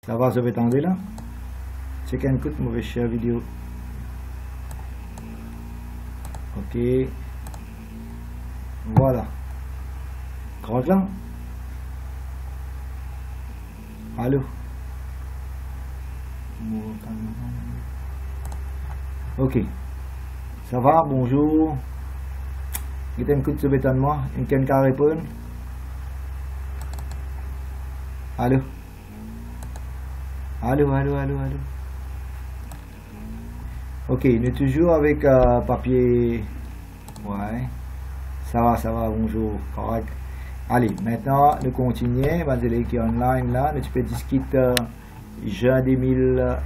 Ça va, ça va tendre là. Check and cut, mauvais share vidéo. Ok. Voilà. Correct là. Allô. Ok. Ça va, bonjour. Kita ikut sebetan moi. Mungkin kau répondre. Allô. Allô. Ok, on est toujours avec papier. Ouais. Ça va, bonjour. Correct. Allez, maintenant, nous continuons. Vanzele qui est online là. Tu peux discuter juin 2000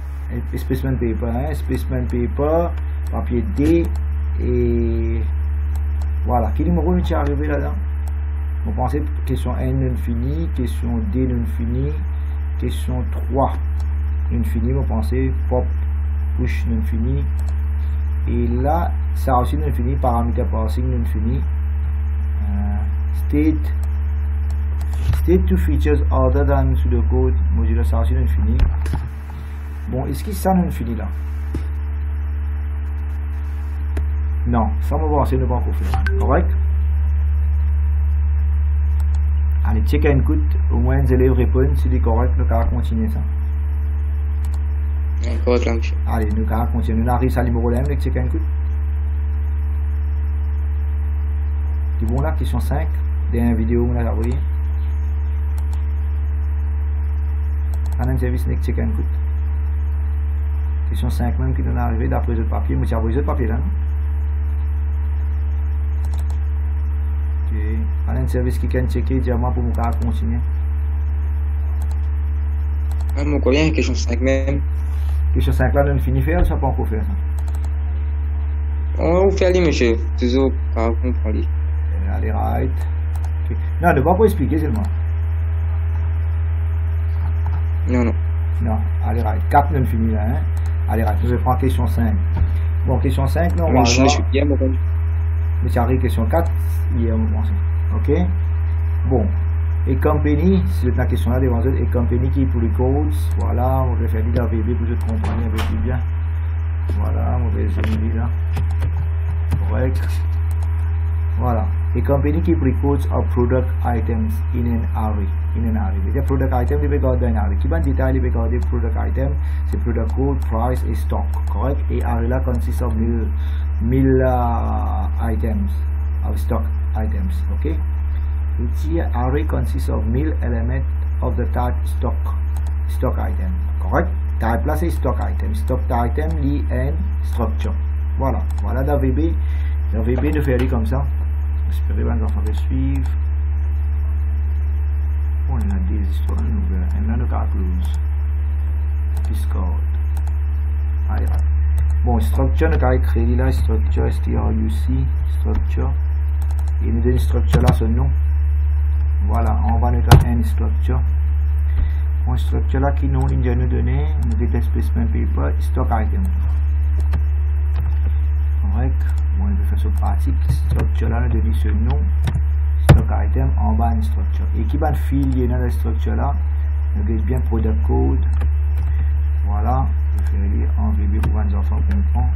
specimen paper. Hein? Specimen paper, papier D. Et voilà. Quel numéro nous est arrivé là-dedans? On pensait question N non fini, question D non fini, question 3 non fini, on pensait pop push non fini. Et là, ça aussi non fini, paramètre parsing non fini. State to features other than pseudocode modulo, ça aussi non fini. Bon, est-ce que ça non fini là? Non, ça me va, c'est ne pas encore faire. Correct? Allez, check and cut, au moins les élèves répondent, si c'est correct, nous allons continuer ça. Correct, monsieur. Allez, nous allons continuer. Nous arrivons à numéro 1, avec check and cut. C'est bon là, question 5, dans la vidéo, on a envoyé. Un service avec check and cut. Question 5 même qui nous est arrivé d'après le papier, mais j'ai envoyé le papier là, non? Ok. Un service qui can checker, dis-moi pour nous continuer. Ah, mon collègue, question 5 même. Question 5 là, nous finit faire, ça pas encore faire ça. On va faire les monsieur, toujours pas comprendre. Allez, right. Okay. Non, ne va pas expliquer seulement. Non. Non, allez, right. 4 nous finit là, hein. Allez, right, nous allons prendre question 5. Bon, question 5, non, on va je suis bien, mon collègue. Mais c'est arrivé question 4, hier, on pense. Ok? Bon. Et company, c'est la question là devant eux, et company qui pour les codes, voilà, on va faire l'idée AVB pour que je comprenne un peu plus bien. Voilà, on va essayer là. Correct. Voilà. A company keep records of product items in an array. The product item they record in array. Qui ban détail they record the product item, c'est product code, price et stock. Correct. Et array là consists of 1000 items of stock items. Okay. Each array consists of 1000 elements of the type stock item. Correct. Type là c'est stock item. Stock item lit and structure. Voilà. Voilà dans VB. Dans VB de faire comme ça. J'espère que les enfants vont suivre. On a des histoires nouvelles. Et là, nous allons close. Discord. Allez, allez. Bon, structure, nous allons créer là. Structure, struc, structure. Et nous donne structure là, ce nom. Voilà, on va nous faire une structure. Une structure là qui nous donner. Nous avons specimen paper, stock item. Correct. Bon, on va faire ce pratique. Structure là, nous donne ce nom. Stock item en bas une structure. Et qui va filer dans la structure là, nous avons bien product code. Voilà. Je vais lire en VB pour les enfants comprendre.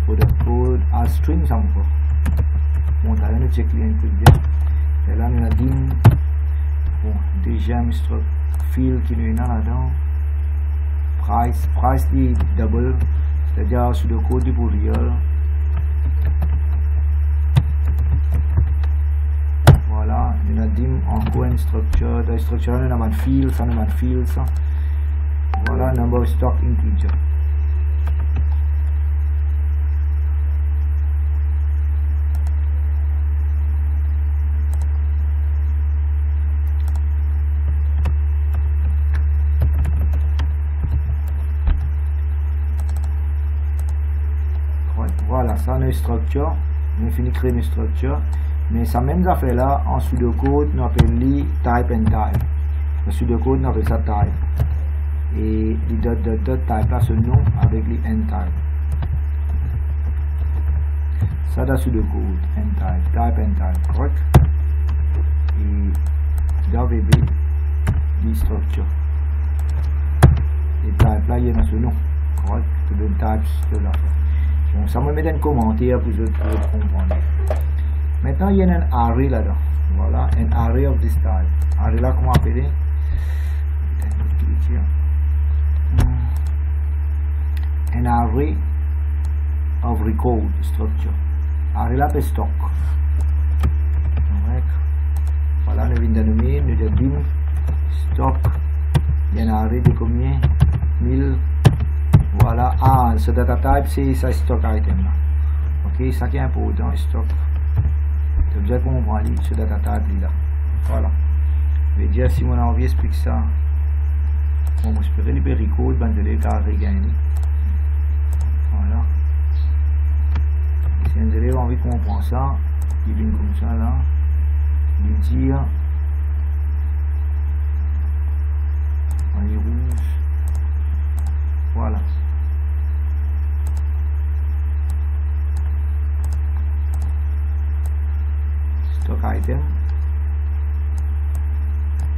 Product code à string ça encore. Bon, là nous check bien bien. Et là nous avons bon, deuxième field qui nous est là-dedans. Price dit double, c'est-à-dire sur le code du real. Voilà, nous avons encore une structure. Dans la structure, nous avons un field, ça nous avons un field. Ça. Voilà, number of stock integer. Voilà, ça c'est une structure. On finit de créer une structure. Mais ça même affaire là, en pseudocode, on appelle les type and type. Le pseudocode, on appelle ça type. Et les dot type là, ce nom avec les end type. Ça c'est pseudocode, end type and type, correct? Et dans VB, the structure. Et type là, il y a dans ce nom. Correct? Je donne types de là. Bon, ça me met un commentaire pour que vous comprendre. Maintenant, il y a un array là-dedans. Voilà, un array of this type. Array là, comment appeler? Un array of record structure. Array là, c'est stock. Voilà, nous venons de nommer, nous avons dim stock. Il y a un array de combien? 1000. Voilà, ce data type, c'est ça stock item là. Ok, ça qui est important, stock. Tu as déjà compris ce data type là. Voilà. Je vais dire si mon envie explique ça. Bon, je peux libérer le code, ben je l'ai regagné. Voilà. Si un élève a envie de comprendre ça, il vient comme ça là. Il dit en rouge. Voilà. Stock item.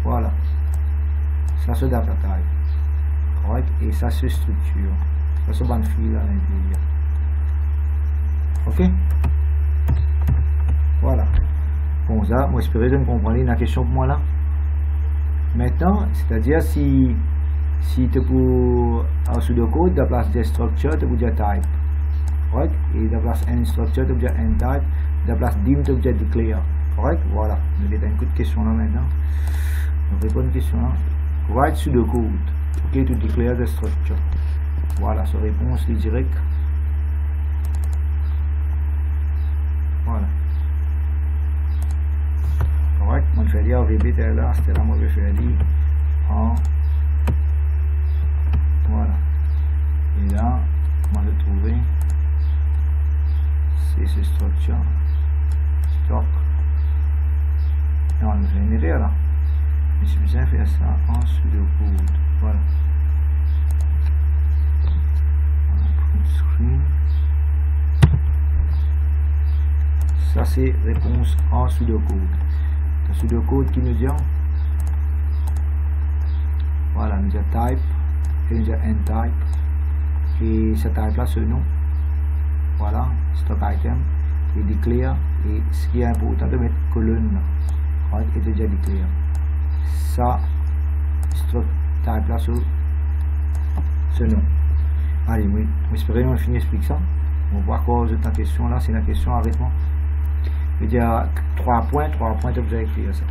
Voilà. Ça c'est data type. Correct. Et ça c'est structure. Ça c'est bonne file à l'intérieur. Ok. Voilà. Bon, ça, moi j'espère que vous comprenez la question pour moi là. Maintenant, c'est-à-dire si tu pour en pseudocode, de la place des structures, tu peux dire type. Correct? Et de la place n structure, tu peux dire n type. De la place dim, tu peux dire declare. Correct? Voilà. Nous avons une petite question là maintenant. On répond à une question là. Write pseudocode. Ok, to declare the structure. Voilà, sa réponse est directe. Voilà. Correct, moi je vais dire VB était là, c'était là, moi je vais dire en. Voilà. Et là, moi je trouver c'est ce structure. Stock. Non, je vais générer là. Mais c'est bien faire ça en pseudocode. Voilà. Print screen. Ça c'est réponse en pseudocode. Le pseudocode qui nous dit voilà, nous dit type et nous dit n type et ce type là ce nom, voilà, stock item et declare, et ce qui est important de mettre colonne là, et de dire declare ça stock type là ce nom. Allez, oui, j'espère qu'on finit d'expliquer ça. On va voir quoi la question là, c'est la question arrêtement. Je veux dire 3 points, vous allez écrire ça.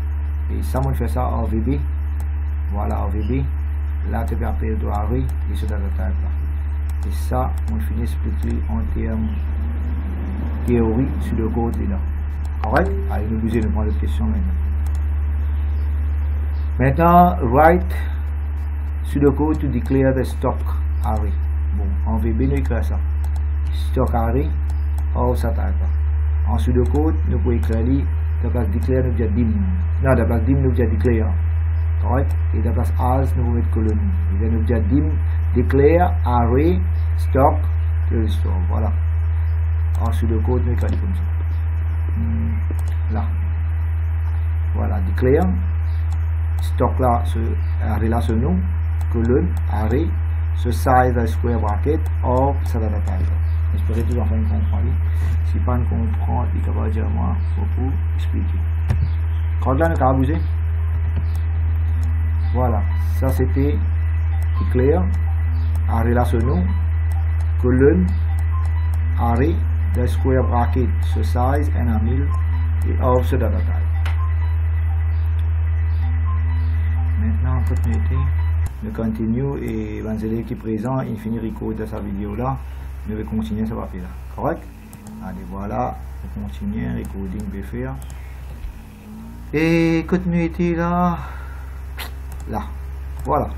Et ça, on fait ça en VB. Voilà, en VB. Là, tu peux appeler le array et ce data type là. Et ça, on finit d'expliquer en termes théorie sur le code là. Correct? Allez, nous allons prendre la question maintenant. Maintenant, write sur le code to declare the stock array. Bon, en VB, nous écrivons ça. Stock array, or ça type là. En pseudocode, nous pouvons écrire de la place declare, nous dire dim. Non, de la place dim, nous dire declare. Correct? Et de la place as, nous pouvons mettre colonne. Et nous dire dim, declare, array, stock, store. Voilà. En pseudocode, nous écrivons comme ça. Là. Voilà, declare. Stock là, ce array là, ce nom. Colonne, array, ce size, square bracket, or, ça data type. J'espère que tous les enfants comprennent. Si pas ne comprend, il va dire moi pour expliquer. Quand là, nous avons bougé. Voilà, ça c'était clair. Array là ce nom, colonne, array, the square bracket, ce size, n à 1000 et of ce data type. Maintenant, continuité. Nous continuons et Vanzele qui est présent, il finit record de sa vidéo là. Nous allons continuer ce papier là. Correct? Allez, voilà. On continue. Recording peut faire. Et continuité là. Là. Voilà.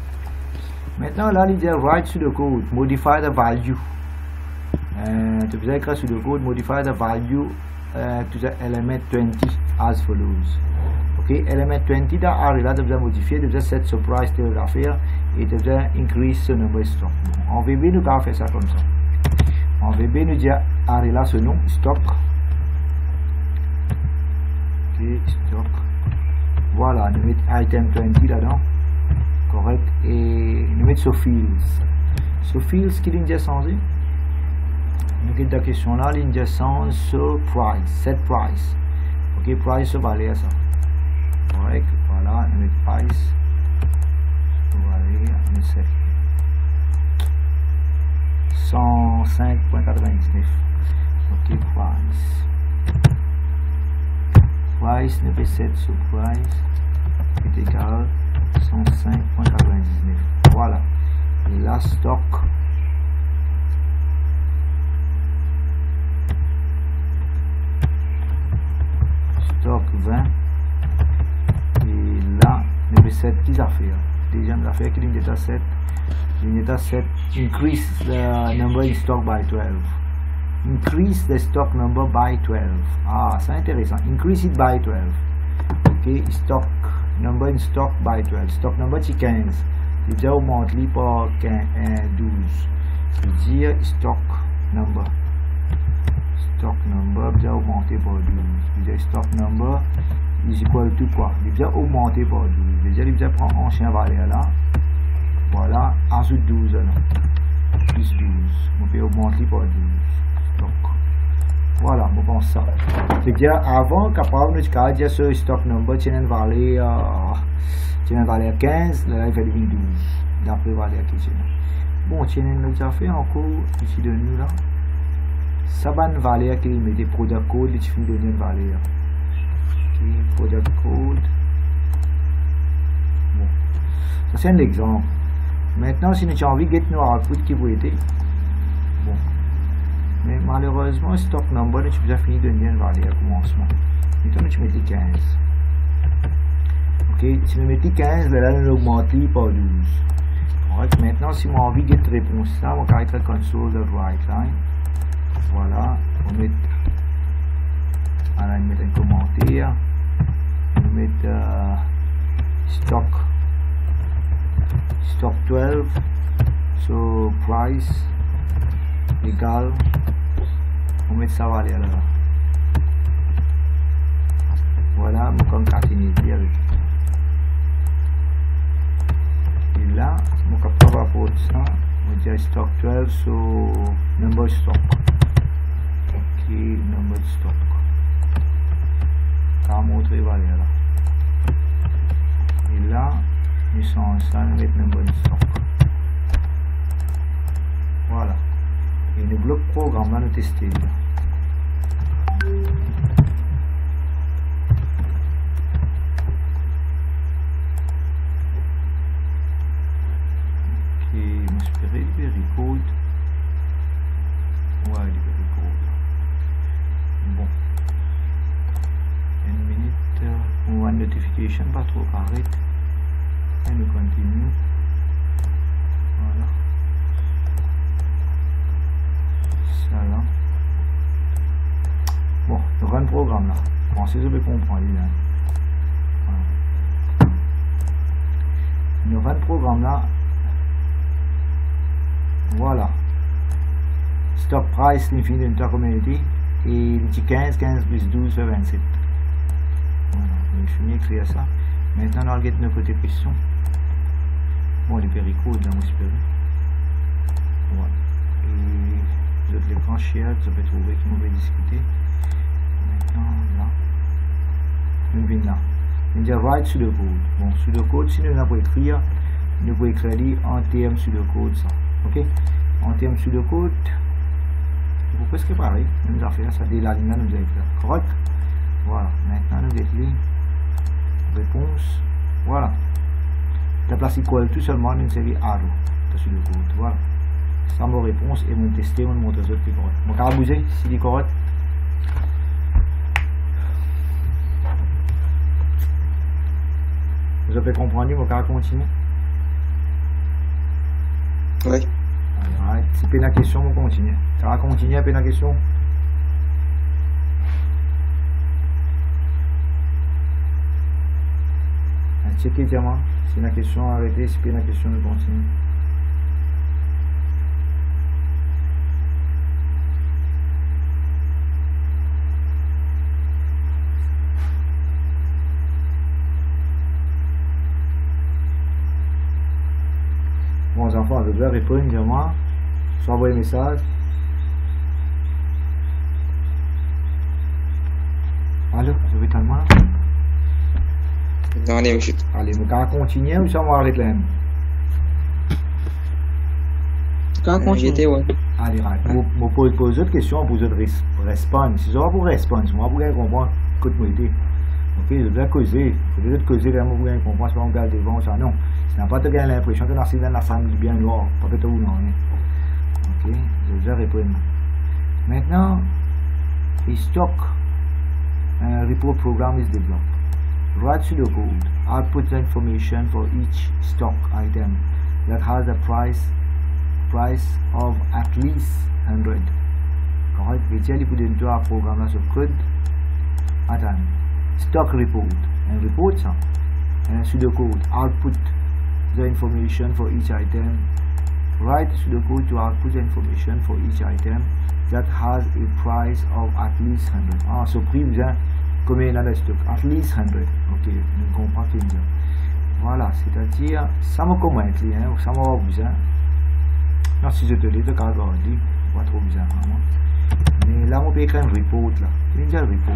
Maintenant, là, il dit write sur le code. Modify the value. Tu peux écrire sur le code. Modify the value to the element 20 as follows. Ok? Element 20 là, tu peux modifier. Tu peux set surprise de l'affaire. Et tu peux increase the number stock. En VB, nous allons faire ça comme ça. En VB, nous dit array là ce nom, stock. Ok, stock. Voilà, nous mettons item 20 là-dedans. correct, et nous mettons sur fields. Sur fields qui l'India changé. Nous avons la question là, l'India change sur price, set price. Ok, price ça va aller à ça. Correct, voilà, nous mettons price. Ça va aller à 105,99. Ok, price. Price, nous mettons 7 sur price. Est égal 105,99. Voilà. Et là, stock. Stock 20. Et là, nous avons 7 petites affaires. Deuxième affaire qui est l'unité 7. L'unité 7 increase the number in stock by 12. Increase the stock number by 12. Ah, c'est intéressant. Increase it by 12. Ok, stock number in stock by 12. Stock number c'est 15. C'est déjà augmenté par 12. C'est-à-dire stock number. Stock number déjà augmenté par 12. C'est-à-dire stock number is equal to quoi? Il est déjà augmenté par 12. Déjà, il déjà prend ancien valeur là. Voilà, ajoute 12 là. Plus 12. On peut augmenter par 12. Stock. Voilà, je pense ça. C'est-à-dire, avant, capable de dire ce stock number tient une valeur 15, là, il fait 12. D'après la valeur qui tient. Bon, tient une déjà fait encore ici de nous là. Ça va une valeur qui met des product code, il suffit de donner une valeur. Ok, product code. Bon, ça c'est un exemple. Maintenant, si nous avons envie de get nos output qui vous aider, bon. Mais malheureusement, stock number, tu as déjà fini de donner une valeur au commencement. Maintenant, tu mets 15. Ok, si nous mettons 15, là, nous l'augmentons par 12. Correct. Maintenant, si moi envie de get réponse ça, on va mettre console de right line. Voilà, on met. Alors, on met un commentaire. On met stock 12. So, price égal. On met ça valeur là. Voilà, on concaténer avec. Et là, on capable rapport ça. On dit stock 12 so number stock. Ok, number stock. Ça montre valeur là. Et là, nous changeons ça, nous mettons number stock. Voilà. Et nous bloc programme là, nous tester. Ok, m'espérer libérer code. Ouais, libérer code. Bon. Une minute. On va une notification, pas trop carré. Et nous continuons. Voilà. Ça là. Bon, nous avons un programme là. Pensez que je vais comprendre. Voilà. Nous avons un programme là. Voilà. Stock price, l'infini de community. Et il dit 15 plus 12 fait 27. Voilà, je finis d'écrire ça. Maintenant, on va regarder nos côtés questions. Bon, les péricodes, on espère. Voilà. Et d'autres l'écran share, vous avez trouvé qui m'ont discuter. Maintenant, là. Nous venons là. On dit write sur le code. Bon, sur le code, si nous n'avons pas écrire, nous pouvons écrire en termes sur le code, ça. Ok? En termes sur le code, c'est presque pareil. Nous avons fait ça dès la ligne, nous avons fait. Correct? Voilà. Maintenant, nous avons les réponse. Voilà. La place equal tout seulement une série arrow. Sur le code. Voilà. Ça ma réponse et mon tester, mon montre aux autres qui est correct. Mon cas à bouger, s'il est correct. Vous avez compris, mon cas continue. Oui. Alright. Si vous avez une question, on continue. Ça va continuer, vous avez une question. Checkez diamant. Si vous avez une question, arrêtez. Si vous avez une question, on continue. Bons enfants, je dois répondre, dis-moi. Soit envoyer un message. Allô, je vais tellement là. Non, allez, monsieur. Allez, on va continuer ou ça on va arrêter là? Quand continuer, ouais. Allez, je pose d'autres questions, je pose d'autres réponses. Si je vais pour répondre, moi, pour comprendre que tu m'as été. Ok, je dois causer. Je dois causer vraiment pour comprendre, c'est pas on garde devant ça, non. Ça n'a pas te gagné l'impression que c'est dans la famille bien noire, pas peut-être où non. Ok, je dois répondre. Maintenant, il stocke un report program is developed. Write pseudocode. Output the information for each stock item that has a price of at least 100. Correct? Vediali pour dentro a programme sur code. Attends. Stock report. Un report ça. Un pseudocode. Output the information for each item. Write pseudocode to output the information for each item that has a price of at least 100. Ah, ce prix bien combien il y a de stock? At least 100. Ok, on comprend ce qu'il dit. Voilà, c'est-à-dire, ça me comment être hein, ça m'a besoin. Non, si je te l'ai, je vais regarder, pas trop bizarre. Mais là, on peut écrire un report là. Il y a un report.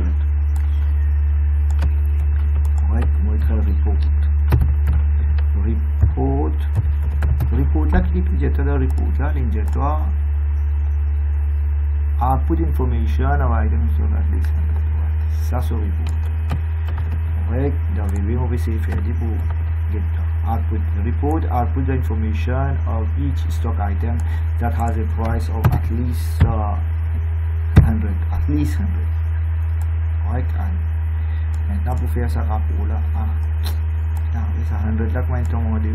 Ouais, comment écrire un report? Report là, qui est le report là, l'injecteur. Output information of items of at least 100. Ça, c'est le report. Ouais, dans le VB, on va essayer de faire des pour get output report, output the information of each stock item that has a price of at least 100. At least 100. Ouais, maintenant, pour faire ce rapport là, ça 100 là, comment est-ce qu'on va dire?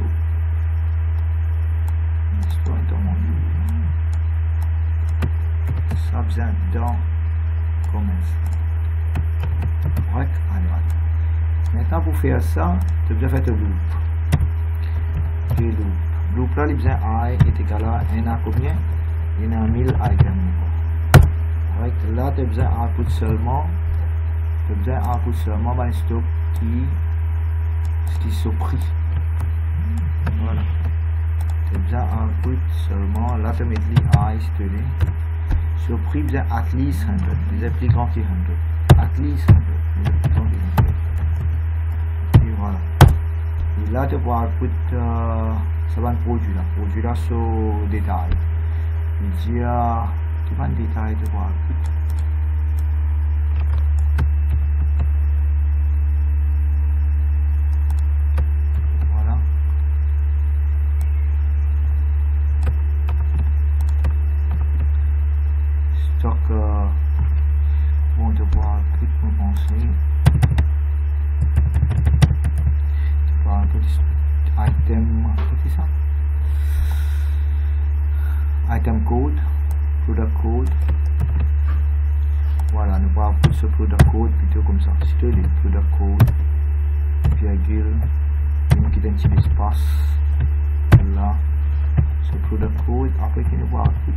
Ça besoin dans commence. Ouais, allez. Maintenant pour faire ça, tu as besoin de faire le loop. Et loop là, il besoin I est égal à n à combien? Il y a 1000 items. Ouais, là tu as besoin output seulement. Tu as besoin output seulement un stock qui est prix. Voilà. Tu as besoin output seulement. Là tu mets I c'est sur prix besoin at least 100. Les plus grands qui 100. At least 100. Les plus grands qui 100. Et voilà. Et là tu vas output ça va un produit là. Produit là sur détail. Il dit tu vas un détail tu vas output. Stock bon devoir tout compenser. Tu vois un petit item, qu'est-ce que c'est ça? Item code, product code. Voilà, nous allons prendre ce product code plutôt comme ça. Si tu as le product code, virgule, nous quittons un petit espace là, ce product code, après qu'il nous va tout.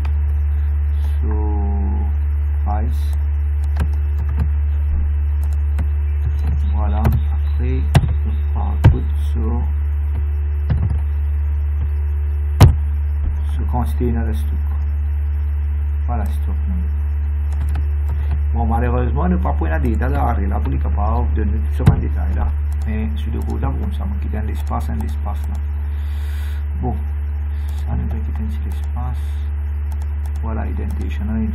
So price, voilà, après je prends tout sur quantité dans le stock. Voilà stock. Bon, malheureusement, ne pas prendre la détail là pour être capable de donner tout ce détail là, mais sur le code là, bon, ça me quitte un espace là. Bon, ça nous va quitter un petit espace. Voilà, indentation là, il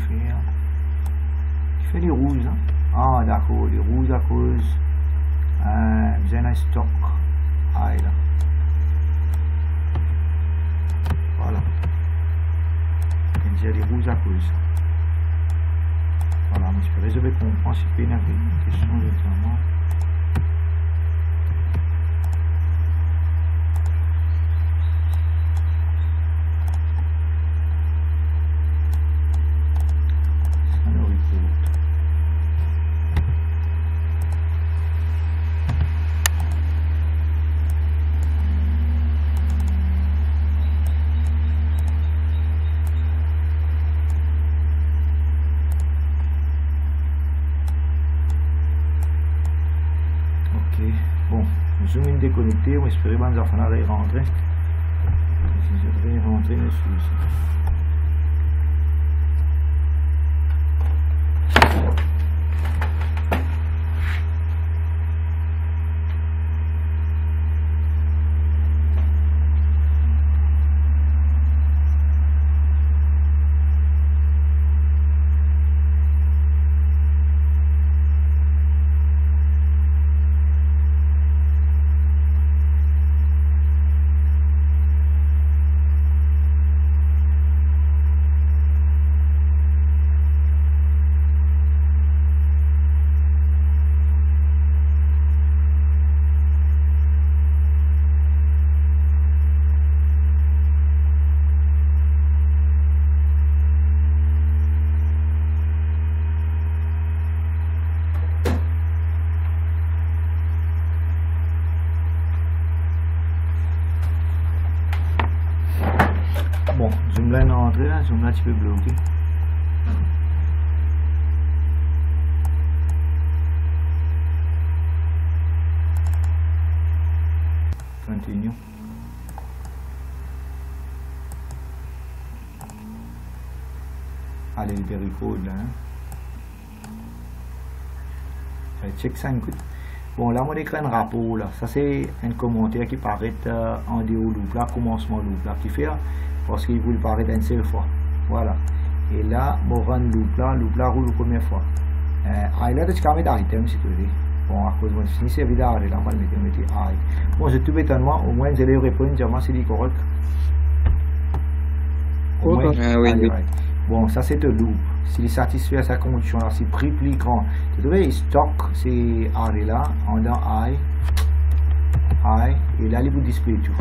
fait les rouges. Hein? Ah, d'accord, les rouges à cause j'ai un stock. Ah, là. Voilà. J'ai les rouges à cause. Voilà, mais je vais comprendre si tu as une question notamment. Bon, je vais me déconnecter, on espère que les enfants allaient rentrer. Je vais rentrer dessus ici. Bon, zoom là est entré là, zoom là tu peux bloquer. Continue. Allez, le code là. Allez, check ça une coup. Bon, là, on écrit un rapport là. Ça, c'est un commentaire qui paraît en déo loop là, commencement loop là, qui fait là. Parce qu'il voulait paraître une seule fois. Voilà. Et là, on run loop là roule la première fois. Là, tu peux mettre item si tu veux. Bon, à cause de mon fini, c'est évident, là, on va mettre I. Bon, je tout étonnement, au moins, vous allez répondre, dire, c'est correct. Au moins, oui. Bon, ça, c'est le loop. S'il satisfait sa condition, là, c'est prix plus grand. Tu vois, stock, c'est là, en dans I, et là, il vous display tout.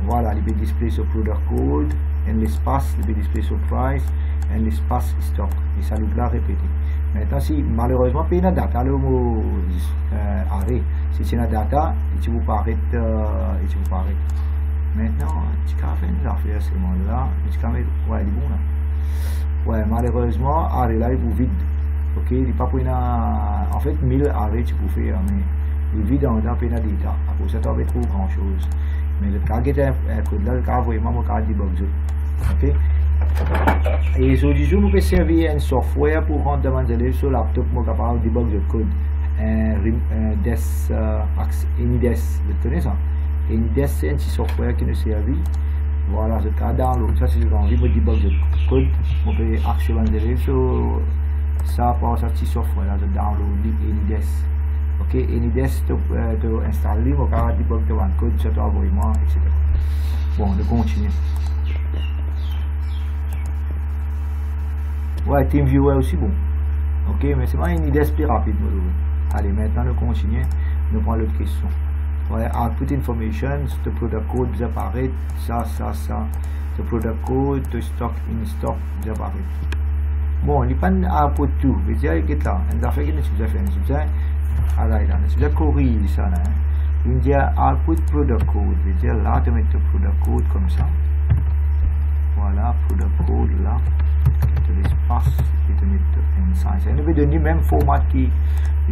Voilà, il peut display sur product code, et l'espace, il peut display sur price, et l'espace stock. Et ça loop là répété. Maintenant, si malheureusement, il y a une data, le mot arrêt. Si c'est une data, il vous paraît. Maintenant, tu peux faire une affaire, ce moment-là. Tu peux mettre. Ouais, il est bon là. Ouais, malheureusement, arrêt là, il vous vide. Ok, il n'est pas pour une. En fait, 1000 arrêts, tu peux faire, mais il vide en temps, il y a des data. À cause de ça, tu n'as pas trop grand chose. Mais le cas qui est un code là, le cas vraiment, mon cas debug. Ok? Et aujourd'hui, vous pouvez servir un software pour rendre demande d'élèves sur laptop, pour capable de debug le code. Inides, vous connaissez ça? Inides, c'est un petit software qui nous servi. Voilà, ce cas download, ça c'est envie de debug le code. Vous pouvez accéder d'élèves sur ça par ce petit software là, de download Inides. Ok, Inides, tu installes, vous pouvez debug le code, sur ton envoyement, etc. Bon, on continue. Ouais, TeamViewer aussi bon. Ok, mais c'est pas une idée plus rapide. Allez, maintenant nous continuons. Nous prenons l'autre question. Ouais, output information, le product code vous apparaît. Ça. Le product code, le stock in stock vous apparaît. Bon, il n'y a pas d'output tout. Vous voyez, il est là. On a fait qu'il nous a fait. Nous avons corrigé ça. Il dit output product code. Vous dire là, tu mets le product code comme ça. Voilà, product code là. L'espace et te mettre inside. Ça nous veut donner le même format qui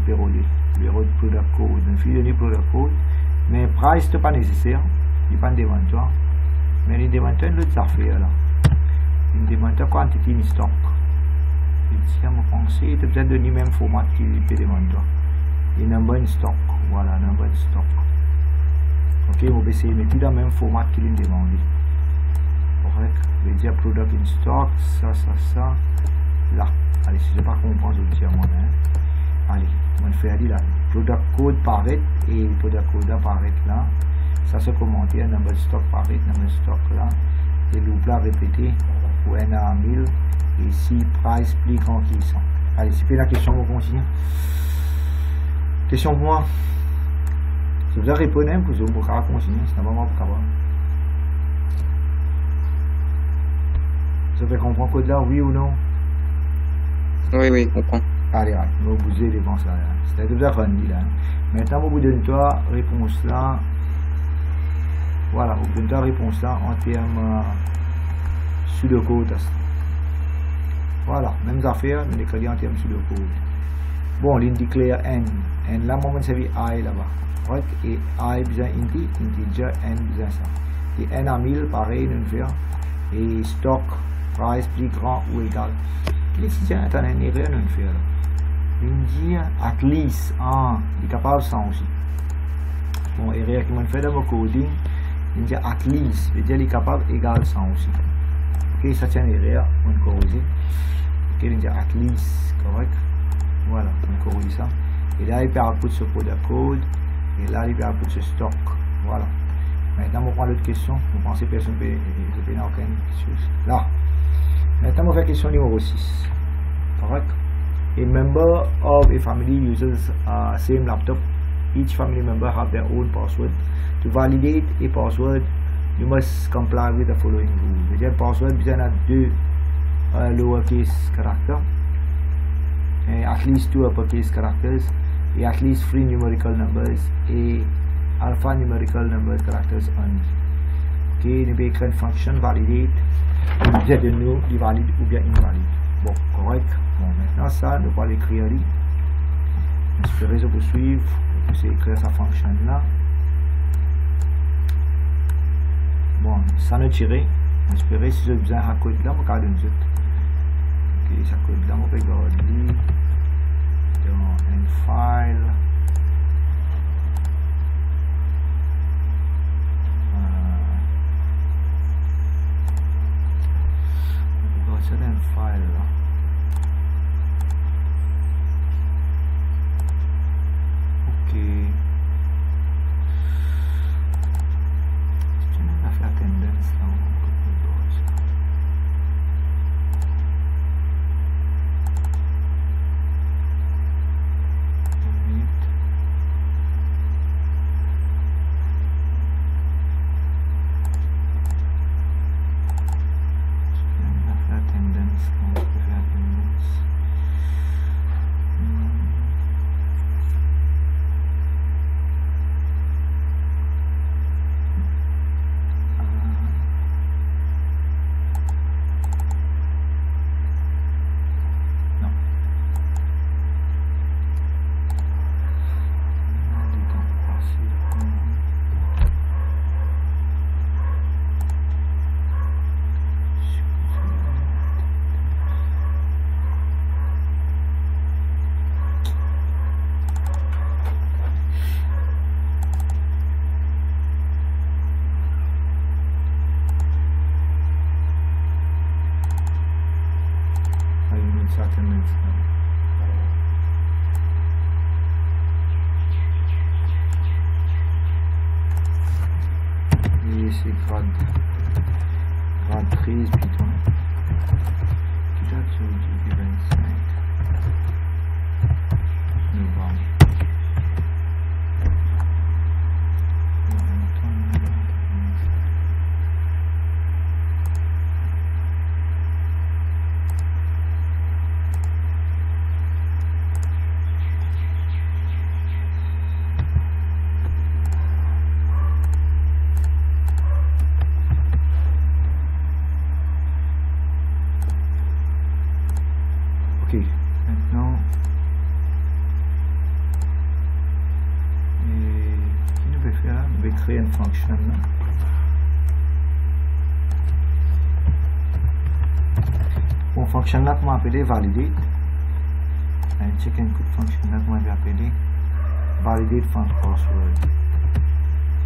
peut rouler. Le product code. Nous donner product code. Mais price n'est pas nécessaire. Il n'y a pas de demande. Mais il demande d'autres affaires là. Il demande quantity in stock. Si on pense, il peut peut-être donner le même format qui peut demander. Et number in stock. Voilà, number in stock. Ok, on va essayer de mettre dans le même format qu'il demande. Correct. Je vais dire product in stock, ça, là. Allez, si je ne pas comprendre, je vais dire moi. Allez, on va faire là. Product code paraît et product code apparaît là. Ça se commenter, number stock paraît, number stock là. Et loop là répété pour un à 1000. Et si price plus grand qu'ils sont. Allez, si vous la question, on va continuer. Question pour moi. Si vous avez répondu, vous pouvez continuer. C'est vraiment pour savoir. Ça fait comprendre code là, oui ou non? Oui, je comprends. Allez, on va bouger les réponses là. C'est déjà rendu là. Maintenant, on vous donne toi réponse là. Voilà, on vous donne ta réponse là en termes pseudocode. Voilà, mêmes affaires, mais les en termes pseudocode. Bon, l'in declare n. N là, on va servir I là-bas. Et I besoin integer, n besoin ça. et n à 1000 pareil nous faire et stock price plus grand ou égal. Les systèmes internet n'est rien nous faire là. Il dit at least il est capable ça aussi. Bon, erreur qui m'a fait dans mon coding, il dit at least, veut dire il est capable égal ça aussi. Ok, ça tient erreur, on corrige. Ok, il dit at least, correct. Voilà, on corrige ça. Et là, il peut output ce product code. Et là, il peut output ce stock. Voilà. Maintenant, on prend l'autre question. Vous pensez que personne ne peut n'a aucune chose. Là. Maintenant, on fait question numéro 6. Correct. A member of a family uses same laptop. Each family member have their own password. To validate a password, you must comply with the following rules. C'est-à-dire, password, besoin de 2 lowercase characters. And at least 2 uppercase characters. Et at least 3 numerical numbers et alphanumerical number characters only. Ok, nous pouvons écrire une fonction validate. Nous disons de nous, il valide ou bien invalide. Bon, correct. Bon, maintenant ça, nous allons l'écrire. J'espère que vous suivre. Vous pouvez écrire sa fonction là. Bon, ça nous tire. J'espère que si vous avez besoin de code là, vous pouvez nous dire. Ok, ça code là, vous pouvez garder. And file ok, c'est une affaire tendance là. Et c'est grade 13 Python. Tout ça sur du 25 novembre. Ok, maintenant, qu'est-ce qu'on va faire? On va créer une fonction là. Bon, fonction là, qu'on va appeler validate. Un check and code fonction là, qu'on va appeler validate password.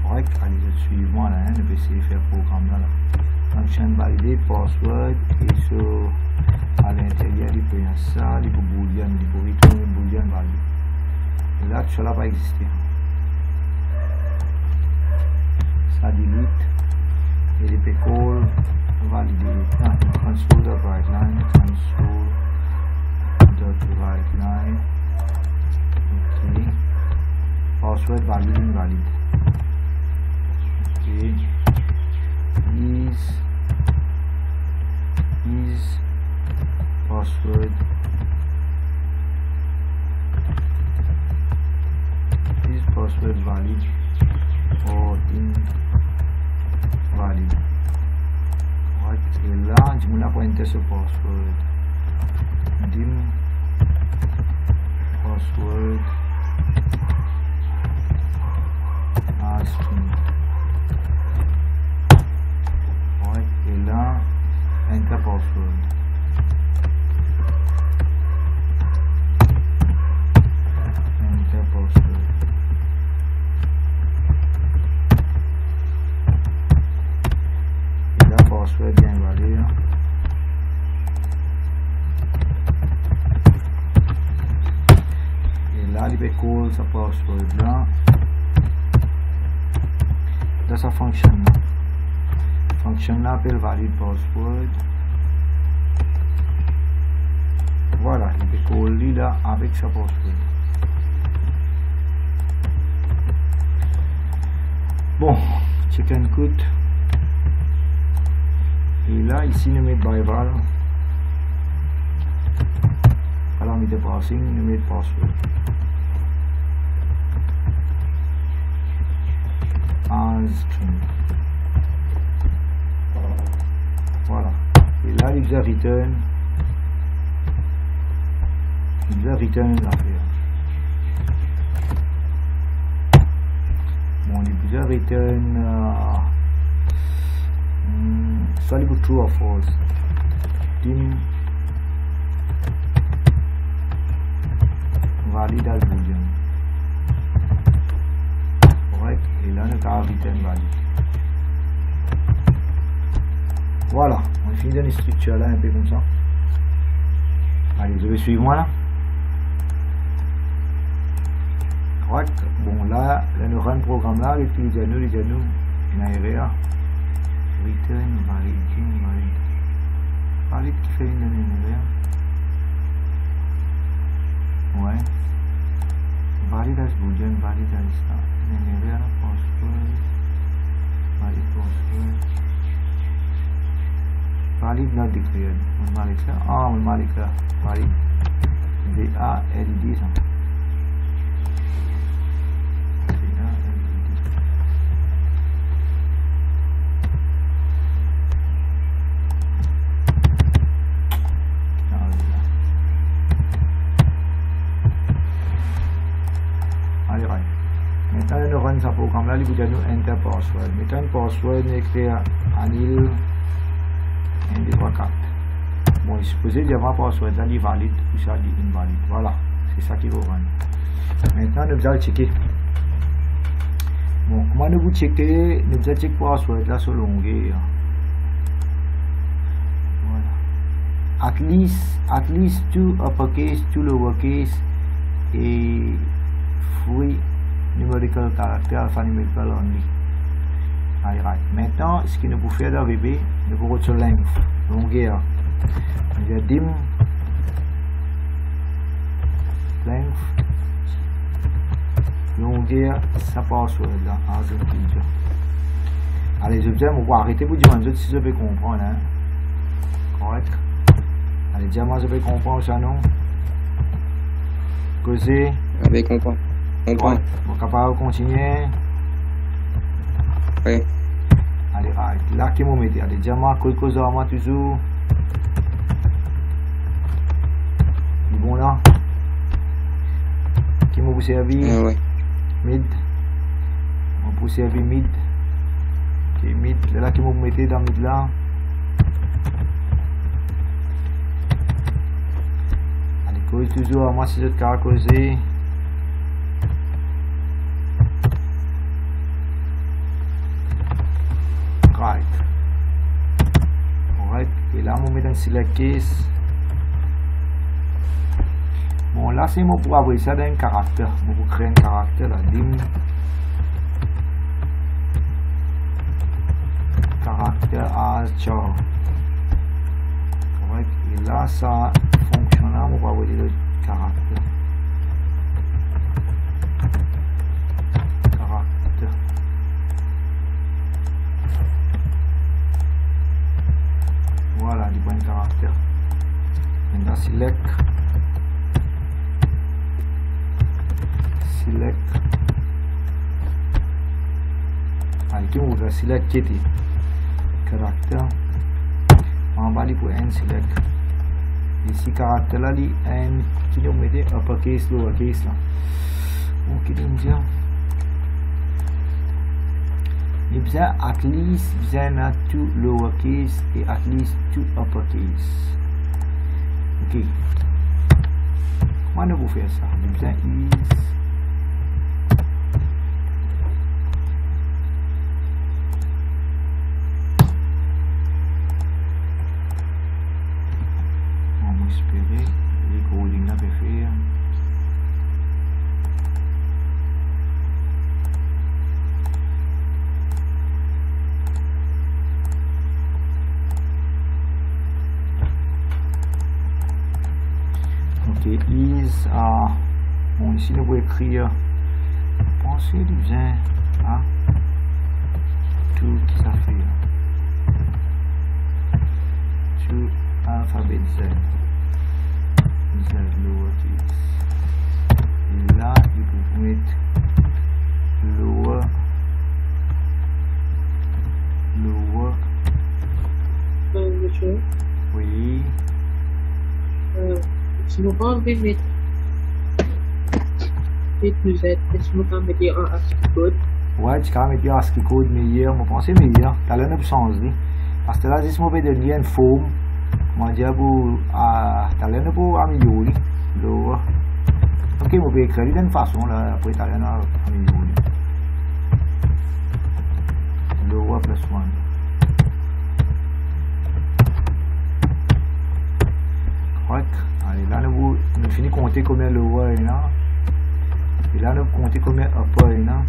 Correct, allez, suivez-moi là, on va essayer de faire le programme là. Function validate password et sur à l'intérieur il peut y avoir ça, il peut boolean, il peut retourner boolean value. Là cela va exister. Ça delete et il peut call validate console dot write line console dot write line. Ok, password valid invalid. Ok, is password valid or invalid. Right, et là je vais pointer ce password. Dim password as string. password. Enter password. Et là, password bien valide. Et là, il va coller sa password là. Là, ça fonctionne. Function là appelle valid password. Voilà, il peut coller là avec sa password. Bon, chicken coûte. Et là, ici, nous mettons byval. Alors, nous mettons passing, nous mettons password. As string. Voilà. Et là, il va return. Il va return l'affaire. Bon, il va return. Soit il va true or false. Dim valid as boolean. Correct. Et là, nous avons return valid. Voilà, on finit dans les structures là un peu comme ça. Allez, vous allez suivre moi là. Correct. Bon là, le run programme là, les petits nous, une area. Return valid, valid. Valid qui fait une area. Ouais. Valid as boolean, valid as ça. Une area, password. Valid password. Valid not declared. Valid là. Ah, valid là. Valid. V-A-L-I-D ça. Allez, right. Maintenant, nous run ce programme là, il vous donne enter password. Mettons un password, nous écrivons anil. 1, 2, 3, 4. Bon, il est supposé d'y avoir password là, il est valide ou ça dit invalide. Voilà, c'est ça qui va run. Maintenant, nous allons checker. Bon, comment nous vous checker? Nous allons checker password là sur longueur. Voilà. At least 2 uppercase, 2 lowercase et 3 numerical character alphanumerical only. Right. Maintenant, ce que nous pouvons faire dans VB, nous pouvons sur length, longueur. On va dim length, longueur, ça password là, as integer. Allez, je vais arrêter pour dire si je peux comprendre. Hein. Correct. Allez, dis-moi si je peux comprendre ça, non? Causer. Je vais comprendre. Bon, capable de continuer. Oui. Allez, là qui m'a mis. Allez, dis-moi quelque chose à moi toujours. Bon là. Qui m'a servi? Oui. Mid. On peut servir mid. Ok, mid. Là qui m'a mis dans mid là. Allez, cause toujours à moi si je te caractère causer. Right. Alright. Et là, on met dans select case. Bon, là, c'est moi pour avoir ça dans un caractère. On peut créer un caractère là. Dim. Caractère as char. Correct. Et là, ça fonctionne. On va avoir le caractère. Caractère. Voilà, du bon caractère. Maintenant, select. Allez, on va select qui était caractère. On va aller pour un select. Ici, caractère là, il un qui nous met uppercase, lowercase là. Ok, donc il besoin at least besoin to lowercase et at least to uppercase. Ok, comment vous faire ça? Il besoin is on va espérer les coding là peut faire. Ok, is bon ici nous pouvons écrire pensez du bien à tout ça fait to alphabet Z lowercase et là il faut mettre lower monsieur, oui si vous pouvez mettre Z, est-ce que vous pouvez mettre un ASCII code? ouais tu peux mettre un ASCII code meilleur je pense meilleur t'as l'un de sens parce que là si je vais donner une forme moi dire pour t'as l'un pour améliorer lower. Ok, je peux écrire d'une façon là après t'as l'un améliorer lower plus 1. Allez, là nous finissons de compter combien lower est là. Et là nous compter combien upper est là.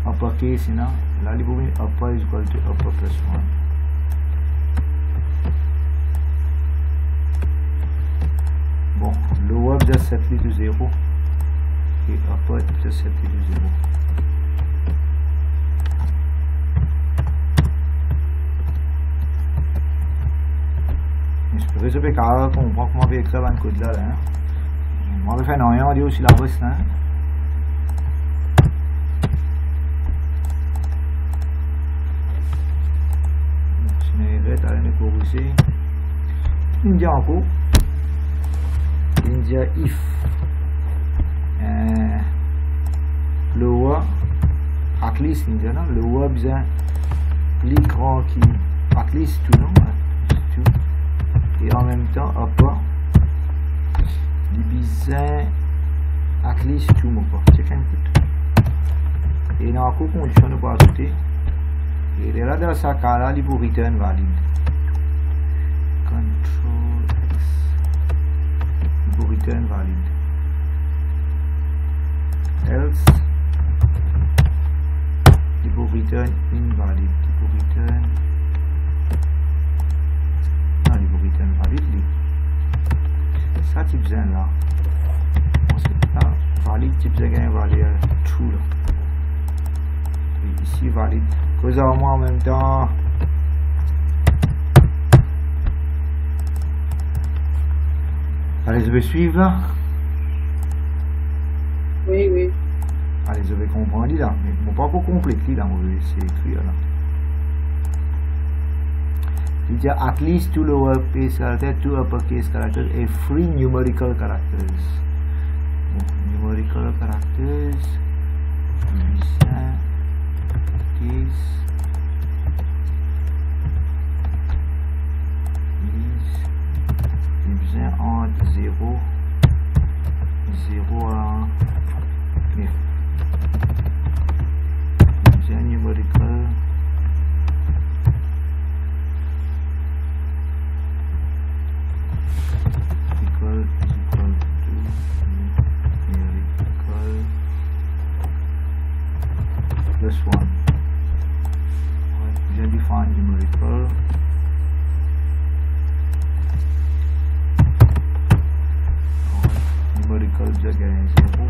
Uppercase là. Là il faut mettre upper is equal to upper plus 1. Bon, lower plus 7 de 0. Et upper plus 7 de 0. Je vais comprendre comment on va écrire un code là. On va faire rien, on dit aussi la bosse là. Je vais mettre à corriger. Il me dit encore. Il me dit if lower at least il me dit non lower besoin l'écran qui at least tout non tout. Et en même temps upper diviser at least tout mon pas check input et dans la condition nous pour ajouter et là dans ce cas là il faut return valid control x il faut return valid else il faut return invalid il faut return valide ça tu besoin là ensuite là valide tu besoin gagner valeur true là et ici valide cause à moi en même temps allez je vais suivre là oui allez je vais comprendre là mais bon pas pour compléter là on va essayer d'écrire là. Il y a at least 2 lowercase characters, 2 uppercase characters et 3 numerical characters. Bon, numerical characters, division, case, division entre 0 à 9. Division numerical. Plus 1. Je define numerical. Numerical jaga 0.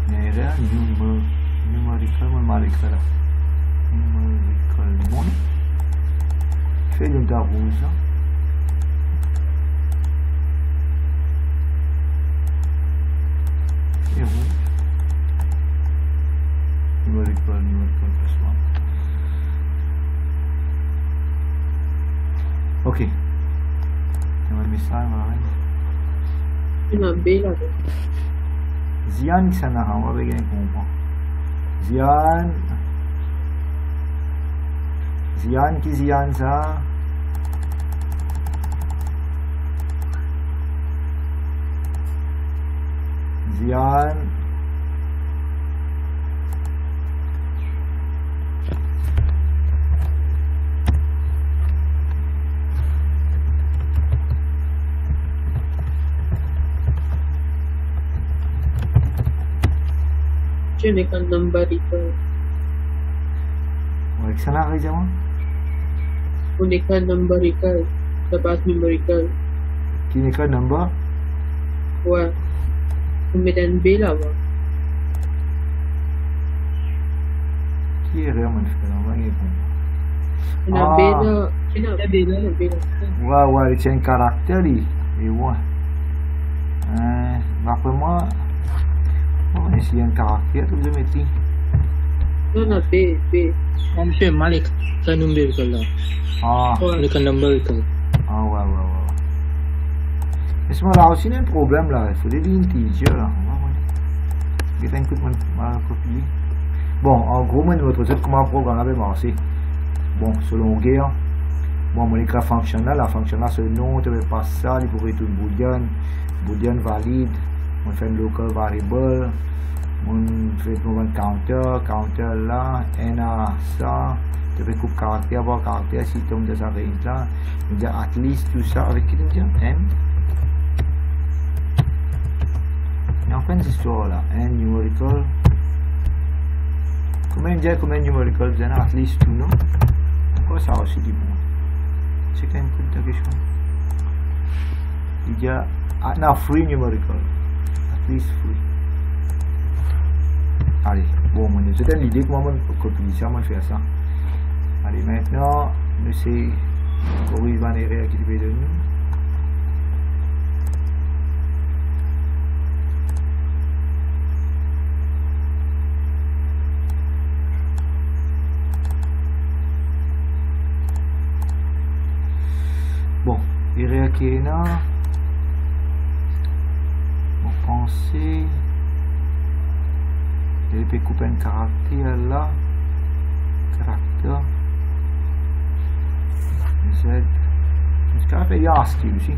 Nera numerical numerical mon. Fais le rouge. Et rouge. Numerical plus 1. Ok. Il y a un message, Il y a un B là. Zian qui s'en a, on va bien comprendre. Zian qui Zian ça. Zian. Je n'ai qu'un numérical. Ouais, que ça n'a rien à On n'est qu'un numérical. Ça passe numérical. Qui n'est qu'un number? Ouais. On met un B là, ouais. Qui est vraiment fait? On va bien comprendre. Il y a un B là. Il y a un B là, un B là. Ouais, il tient un caractère, lui. Et ouais. D'après moi, on va essayer un caractère, tout le métier. Non, non, B, B. Monsieur Malik, c'est numérical là. Ah, Malik numérical. ah ouais. Mais ce moment-là aussi, il y a un problème là. Il faut des integer là. Il y a un coup de copier. Bon, en gros, moi, notre recette, comment le programme avait marché. Bon, selon guerre. Bon, mon écran fonction là, la fonction là, c'est le nom, tu ne veux pas ça, il faut retourner boolean valide. On fait un local variable. On fait un counter là, NA ça. Tu peux couper caractère par caractère si tu tombes dans sa range là. On dit at least tout ça avec qui tu dis M. Et enfin, cette histoire là, N numerical. Comment on dit comment numerical, c'est at least tout, non? Pourquoi ça aussi dit bon? C'est quand même cool ta question. Il dit no, free numerical. At least free. Allez, bon, c'était l'idée que moi je copie ça, moi je fais ça. Allez, maintenant, nous c'est corrige van erreur qui devait de nous. Bon, erreur qui est là. Bon, pensez. Je vais couper un caractère là. Caractère. Z. Ce caractère, il y a ASCII aussi.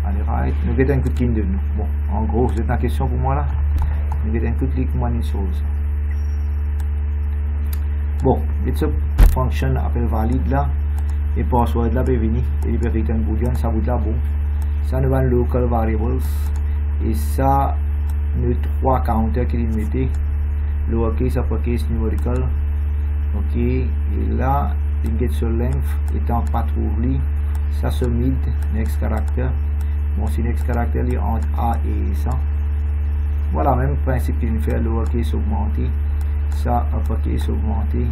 Allez, right. Nous avons un coup de Kindle. Bon, en gros, vous êtes la question pour moi là. Nous avons un coup de clic pour une chose. Bon, cette fonction appelle valide là. Et password là peut venir. Et il peut return boolean, ça bout là bon. Ça nous va local variables. Et ça, nous trois counters qu'il mettait. Lowercase, uppercase, numerical. Ok, et là, get sur length étant pas trouvé, ça se mid, next character. Bon, si next character est entre A et 100. Voilà, même principe qu'il fait, lowercase augmenté, ça uppercase augmenté,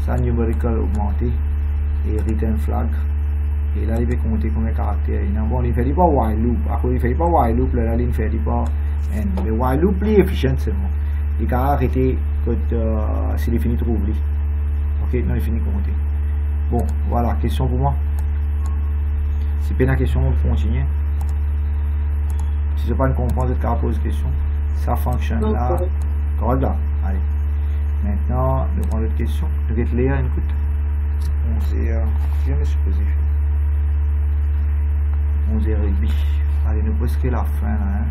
ça numerical augmenté, et return flag. Et là, il va compter combien de caractères. Bon, il ne fait pas while loop. À cause il ne fait pas while loop, là, il ne fait pas n. Mais while loop, il est efficient seulement. Il va arrêter s'il est fini de trouver. Ok, non, il est fini de compter. Bon, voilà, question pour moi. Si pas une question, on peut continuer. Si je n'ai pas une comprendre, je vais poser question. Ça fonctionne là. Correct là. Allez. Maintenant, nous prenons l'autre question. Nous allons lire, écoute. Je me suis posé. 11h30. Allez, nous presque la fin là. Hein.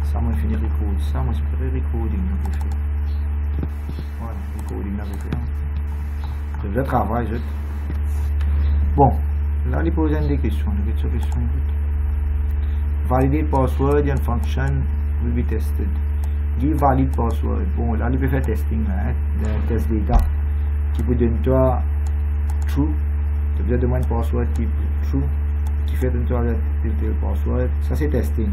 Ça, moi, je finis le recording. Ça, moi, je fais le recording. Voilà, le recording là, je fais. Je travaille, Bon, là, il pose des questions. Validate password and function will be tested. Give valid password. Bon, là, il peut faire testing, hein, test data. Qui peut donner toi true. Tu peux demander un password qui est true. Qui fait donner toi le password. Ça, c'est testing.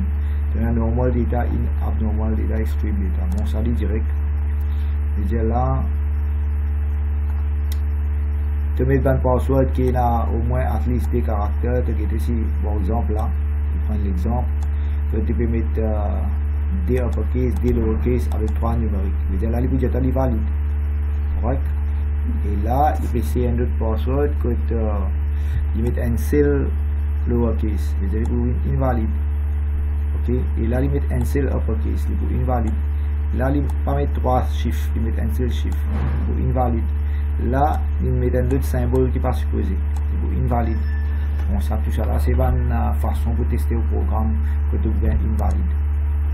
Tu as normal data, abnormal data, extreme data. Bon, ça dit direct. C'est-à-dire là, tu mets un password qui a au moins at least des caractères. Tu as ici, par exemple là, je prends l'exemple. Tu peux mettre des uppercase, des lowercase avec 3 numériques. C'est-à-dire là, le budget est valide. Correct? Et là, il peut essayer un autre password que il met un seul lowercase, c'est-à-dire pour invalide. Ok, et là il met un seul uppercase, il pour invalide. Là il pas mettre 3 chiffres, il met un seul chiffre, pour invalide. Là il met un autre symbole qui n'est pas supposé, il pour invalide. Bon, ça tout ça là, c'est une façon pour tester au programme que tu viens invalide.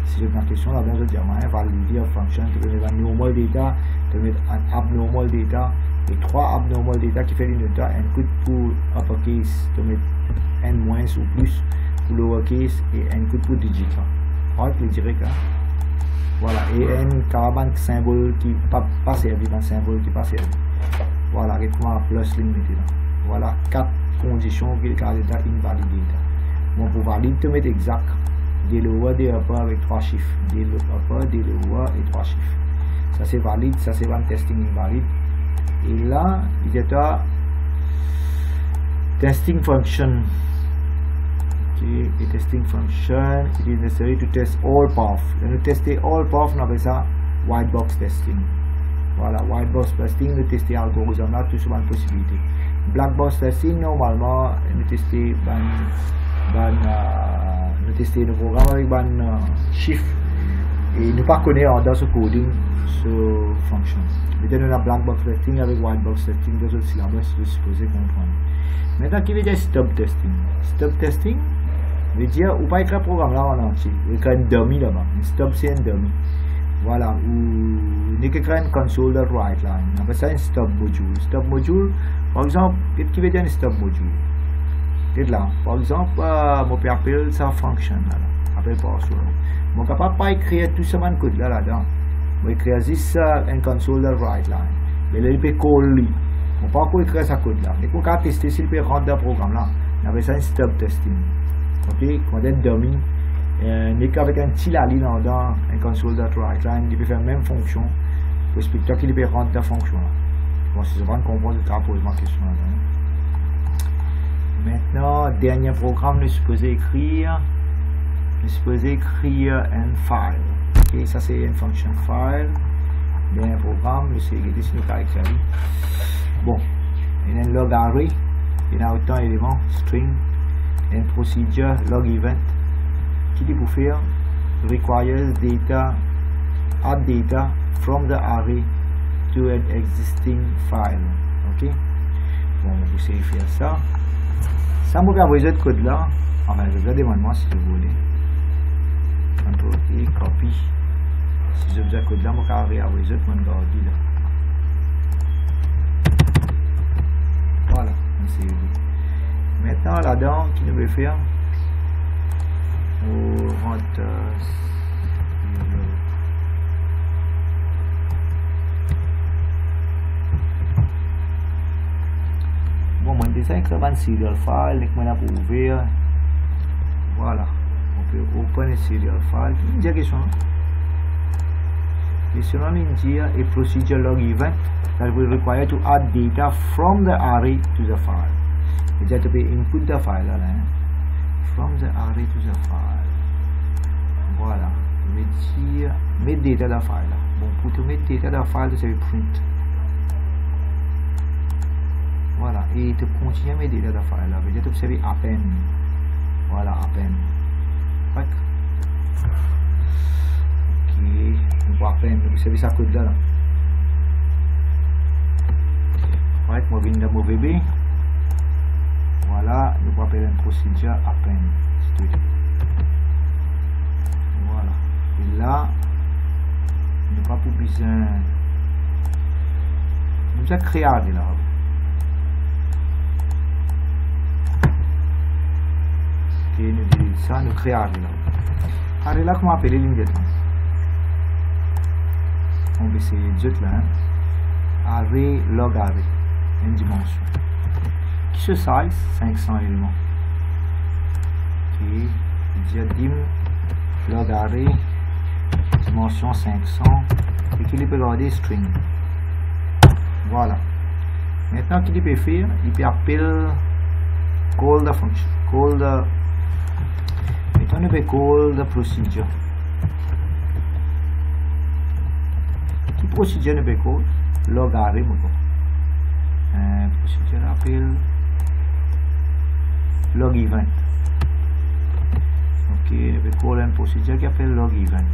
Si j'ai une question là, bon, je dis validate function, tu peux mettre un normal data, tu peux mettre un abnormal data, et 3 abnormal data qui fait une data, un coup pour uppercase, tu peux mettre n moins ou plus pour lowercase et un coup pour digit là. Ouais, les direct là. Voilà, et un caravane symbole qui pas servi, un symbole qui pas servi. Voilà, et comment plus limité là. Voilà 4 conditions qui est invalidé. Bon, pour valider, tu mets exact. Des lower, des upper avec 3 chiffres. Des upper, des lower et 3 chiffres. Ça c'est valide, ça c'est un testing invalide. Et là, il y a testing function. Okay, a testing function, it is necessary to test all paths. Quand nous tester all paths, on appelle ça white box testing. Voilà, white box testing, nous tester l'algorithme là, tout souvent une possibilité. Black box testing, normalement, nous tester le programme avec un chiffre et nous pas connaître dans ce coding ce fonction. Peut-être nous avons black box testing avec white box testing dans ce syllabus, je suppose comprendre. Maintenant, qui veut dire stub testing? Stub testing veut dire ou pas écrire le programme là en entier, ou écrire une dummy là-bas. Une stub c'est une dummy. Voilà, ou écrire une console de write line. On appelle ça un stub module. Stub module, par exemple, qu'est-ce qui veut dire un stub module? C'est là. Par exemple, mon père appelle ça function là. Appelle pas ça. Mon capable pas écrire tout ce man code là-dedans. On écrire juste un console de write line. Mais là il peut coller. On peut pas écrire ça code là. Mais pour tester s'il peut rentrer dans le programme là, on appelle ça un stub testing. Ok, quand on est dummy, n'est qu'avec un petit lali dans un console de write line, il peut faire la même fonction. Pour expliquer qu'il peut rentrer dans la fonction là. Bon, si je vais comprendre, je vais poser ma question là. Maintenant, dernier programme, nous supposons écrire un file. Ok, ça c'est une fonction file. Dernier programme, nous c'est écrit sur le caractère. Bon, il y a un log array, il y a autant d'éléments, string, une procedure log event qui dit pour faire requires data, add data from the array to an existing file. Ok, bon, vous savez faire ça. Ça vous avez besoin de code là. Enfin, je vais demander moi si vous voulez. Ctrl et copy. Si je vous ai code là, vous avez besoin de mon ordi là. Voilà, c'est vous. Maintenant là-dedans, qui nous veut faire? On rentre. Bon, mon dessin est un serial file, donc on a pour ouvrir. Voilà, on peut open a serial file. Il y a question. Question on dit a procedure log event that will require to add data from the array to the file. Et tu peux input the file là, from the array to the file. Voilà, mettre data dans le file là. Bon, pour te mettre data dans le file, c'est print. Voilà, et tu continues à mettre dans la file là, tu observes à peine. Voilà, à peine. Ok, nous voit à peine, vous observez ça code là. Right, moi je viens de mon bébé. Voilà, nous voit une procédure à peine. Voilà, et là, nous n'avons pas pour besoin. Nous avons créé là. Et nous disons ça, nous créons array là. Array là, comment appeler l'ingénieur? On va essayer de là. Array log array, une dimension. Qui se size 500 éléments. Ok, il dit log array, dimension 500, et qu'il peut garder string. Voilà. Maintenant, qu'il peut faire, il peut appeler call the function, call the. Maintenant, on peut call the procedure. Qui procedure on peut call? Log array, procedure appelle log event. Ok, avec call and procedure qui appelle log event.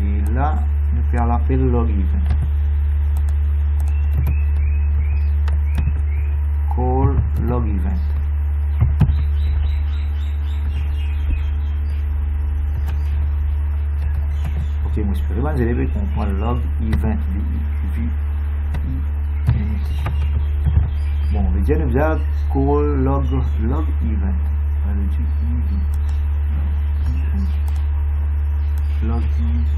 Et là, nous pouvons l'appeler log event. Call log event. Ok, moi j'espère que vous allez comprendre log event. Bon, on va dire nous avons call log event. On va dire log event.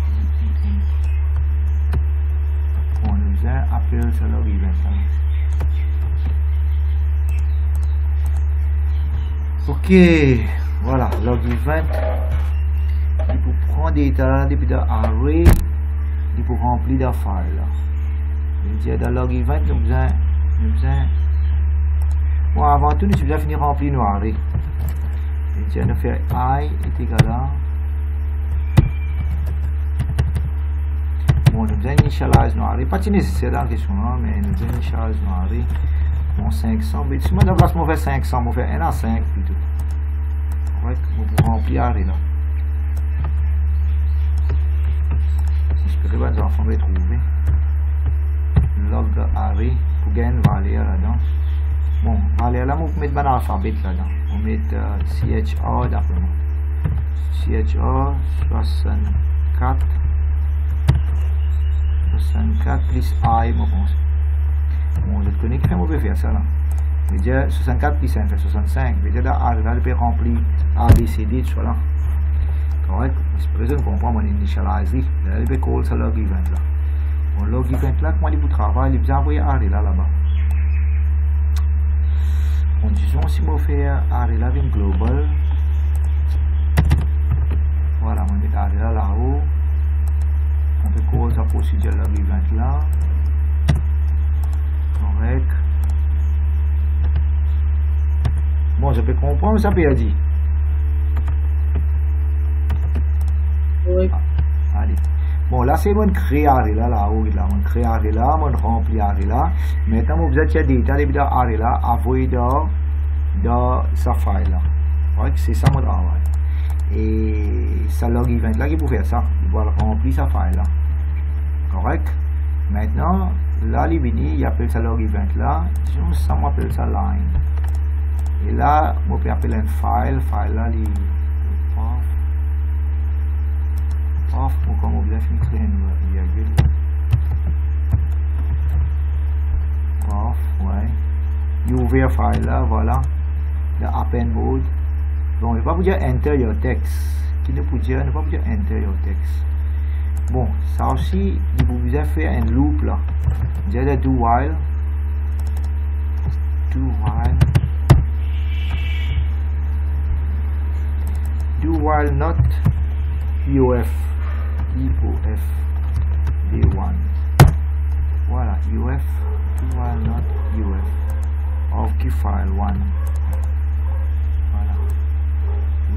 On nous a appelé ça log event. Ok, voilà, log event. Il faut prendre des états depuis l'array, il faut remplir la file. Je dis dans log event, nous besoin. Bon, avant tout, nous devons finir remplir nos arrays. Je dis nous faire I est égal à. Bon, nous devons initialize nos arrays. Pas nécessaire dans la question, mais nous devons initialize nos arrays. Bon, 500, mais si moi dans place, on fait 500, on fait 1 à 5 plutôt. Ouais, on peut remplir l'array là. J'espère que les enfants vont trouver. Log array pour gagner une valeur là-dedans. Bon, valeur là, on peut mettre un alphabet là-dedans. On met CHR d'après moi. CHR 64 plus I, moi pense. Bon, je connais que on peut faire ça là. Je veux dire 64 plus 5 fait 65. Je veux dire là, je peux remplir ABCD, tu vois là. Correct? J'espère que vous comprenez mon initialize. Là, je peux call ça log event là. Bon, log event là, comment il vous travaille, il vous envoie array là-bas. Bon, disons si je fais array là avec global. Voilà, on met array là-haut. On peut call sa procédure log event là. Correct. Bon, je peux comprendre, ça peut dire. Oui. Ah, allez. Bon, là, c'est mon créer array là-haut, là, mon créer array là, mon remplir array là. Maintenant, vous avez des détails, les vidéos array là, envoyé dans sa file là. Ouais, c'est ça mon travail. Et ça log event là qui peut faire ça. Il va remplir sa file là. Correct? Maintenant, là, il appelle ça log event là. Disons, ça m'appelle ça line. Et là, on peut appeler un file là, off pour comme on vient créer une virgule. Off, ouais. You ouvrir file là, voilà. Le append mode. Bon, il va vous dire enter your text. Qui ne peut dire, ne va vous dire enter your text. Bon, ça aussi, il vous a fait un loop là. Vous avez do while. Do while. Do while not UF. IOF D1. Voilà, UF do while not UF of key file 1. Voilà.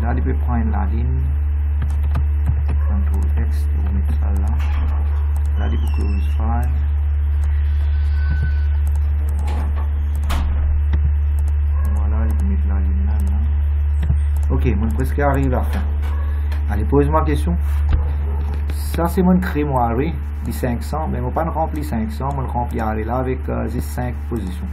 Là, il peut prendre la ligne. Ctrl X, on met ça là. Là, il peut close file. Voilà, il peut mettre la ligne là. Ok, mon presque arrive à la fin. Allez, pose-moi la question. Ça, c'est mon créer mon array de 500, mais je ne vais pas remplir 500, je vais remplir array là avec 5 positions.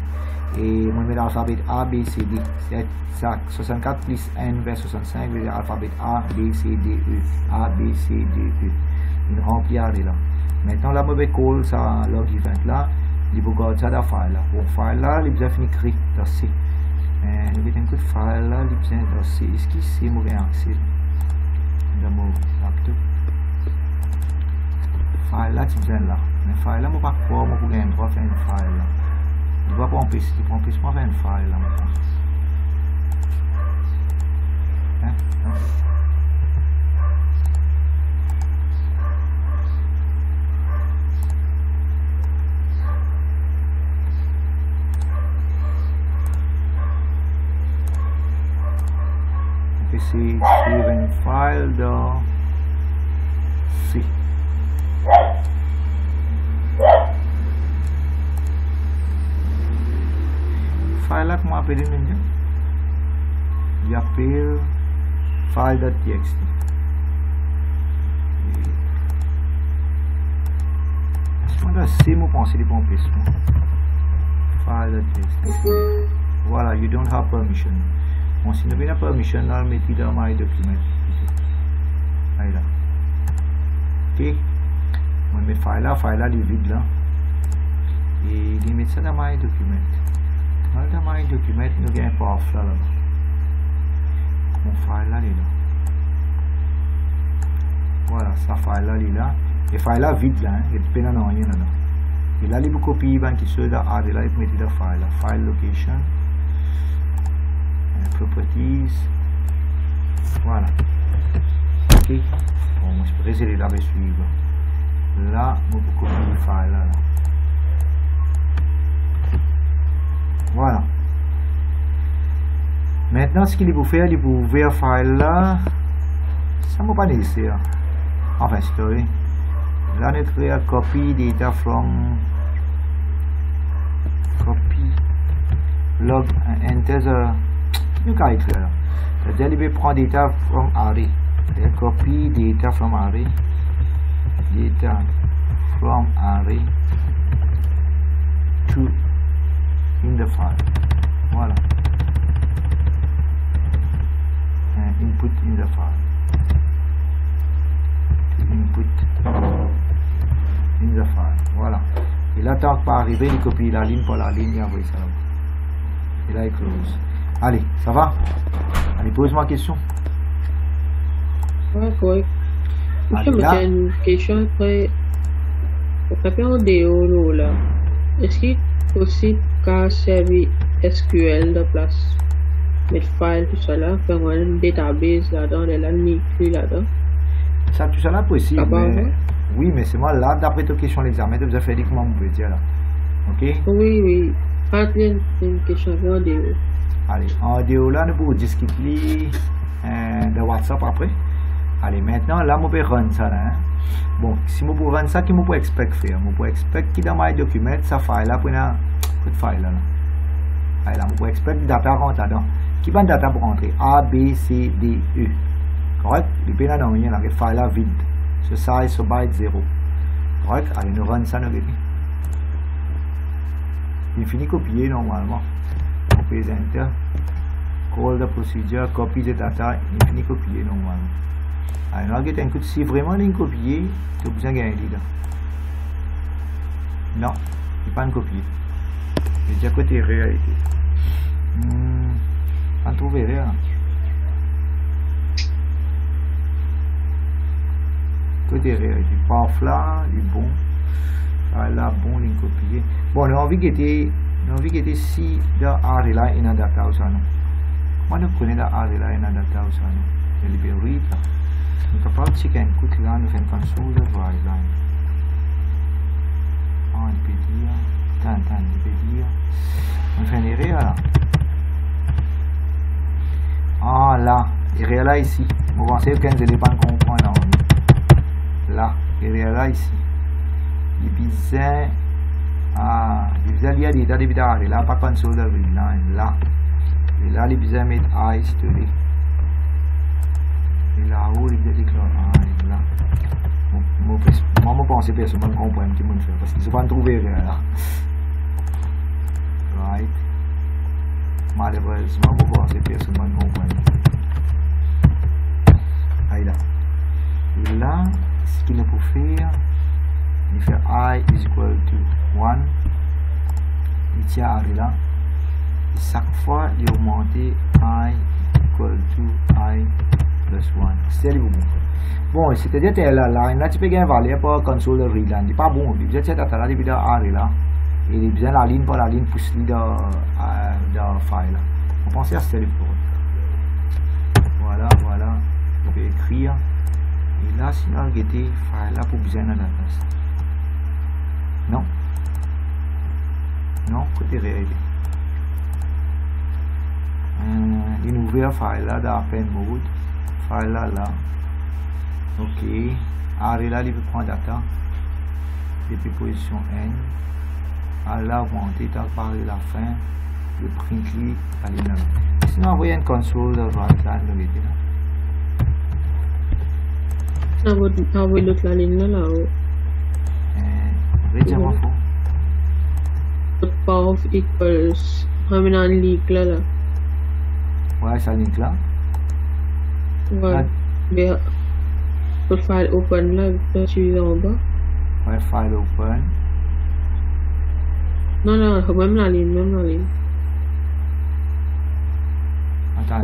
Et je mets l'alphabet A, B, C, D. C'est ça, 64 plus N vers 65, je vais dire alphabet A, B, C, D, E. A, B, C, D, E. Je remplis array là. Maintenant, là, je vais call ça log event là. Je vais garder ça dans le file là. Pour file là, il vais finir écrit dans C. Je vais un coup de file là, il vais dans C. Est-ce que c'est mon accès dans mon laptop? File là, tu viens là. Mais file là, je ne vais pas pouvoir gagner droit faire une file là. Je ne vais pas empêcher, je vais empêcher moi faire une file là. Hein? Non? On peut essayer de suivre une file dans C. File là, comment appeler le il appelle file.txt. C'est mon pensée de pomper file.txt. Voilà, you don't have permission. Bon, si nous avons permission, là, mettez dans my document. Là. Ok. On met file là, il est vide là. Et il met ça dans my document. Dans my document, nous avons un path là. Mon file là, il est là. Voilà, ça file là, il est là. Et file là vide là, il n'y a pas rien là. Et là, il peut copier qui se là, là, il peut mettre dans file là. File location. Properties. Voilà. Ok. Bon, je peux réserver là, suivre. Là, on peut copier le file là. Voilà. Maintenant, ce qu'il faut faire, il faut ouvrir le file là. Ça ne m'a pas nécessaire. Enfin, c'est vrai. Là, on crée copy data from copy log enter the. Nous allons écrire là. C'est-à-dire, il va prendre data from array. Copy data from array. Data from array to in the file. Voilà. And input in the file. Input in the file. Voilà. Et là, tant que pas arrivé, il copie la ligne pour la ligne et après ça. Et là, il close. Allez, ça va? Allez, pose-moi question. Ouais, correct. Je me une question après. Pour taper en DO là, est-ce qu'il est possible qu'à servir SQL de place? Mettre file, tout ça là, faire un database là-dedans, les lignes là-dedans? Ça, tout ça là possible. Mais... oui, mais c'est moi là, d'après ta question l'examen, tu as fait dire comment vous pouvez dire là. Ok? Oui. Une question en DO. Allez, en DO là, nous pouvons discuter de WhatsApp après. Allez, maintenant, là, je peux run ça là. Hein. Bon, si je peux run ça, qu'est-ce que je peux expect faire? Je peux expect que dans my document, ça file là, pour une file là. Allez, là, je peux expect data rentre là-dedans. Qui va data pour rentrer? A, B, C, D, E. Correct? Il peut y avoir rien là, le file là vide. Ce size, ce byte 0. Correct? Allez, nous run ça, nous regarde. Il finit copier normalement. On peut enter. Call the procedure, copy the data, il finit copier normalement. Alors, regarde, si vraiment il est copié, tu as besoin de gagner là. Non, il n'est pas copié. Il est déjà côté réalité. Pas trouvé rien. Côté réalité. Paf là, il est bon. Là, bon, il est copié. Bon, on a envie que si dans array là, il y a data ou ça non. Moi, je connais dans array là, il y a data ou ça non. C'est libéré là. Nous sommes capables de checker un coup là, nous faisons console de dry line. Ah, il peut dire. Il peut dire. On fait une erreur là. Ah, là. Erreur là ici. Vous pensez que vous n'allez pas comprendre là. Erreur là ici. Il bizarre. Ah, il bizarre, il y a des datas bizarres. Là, pas console de dry line. Là. Et là, il bizarre mettre I history. Et là-haut, il y a des clés. Là. Moi, je pense que personne ne comprend ce qu'il faut faire. Parce qu'ils ne sont pas trouvés là. Right. Malheureusement, je pense que personne ne comprend. Allez là. Et là, ce qu'il faut faire, il fait I is equal to 1. Il tient à là. Et chaque fois, il augmente I equal to I plus 1. C'est bon. Bon, c'est-à-dire que la line là, tu peux gagner valeur pour console de read line. C'est pas bon. Il y a cette attaque-là, il y a array là. Et il y a la ligne pour la ligne pousse dans file là. On pense à ce téléphone. Voilà. On peut écrire. Et là, sinon, on va file là pour besoin de la place. Non, côté réalité. Une ouvert file là dans append mode. File là. Ok. Array là, il peut prendre data. Depuis position N. À là, augmenter, tant que par la fin. Le print à l'innovation. sinon envoyer une console de right là, nous mettez là. Envoyer l'autre la ligne là-haut. Rédiamment faux. Path equals ramène en link là. Ouais, ça link là. Ouais. Mais pour file open là, tu es en bas. Ouais, file open. Non, même la ligne. Attends,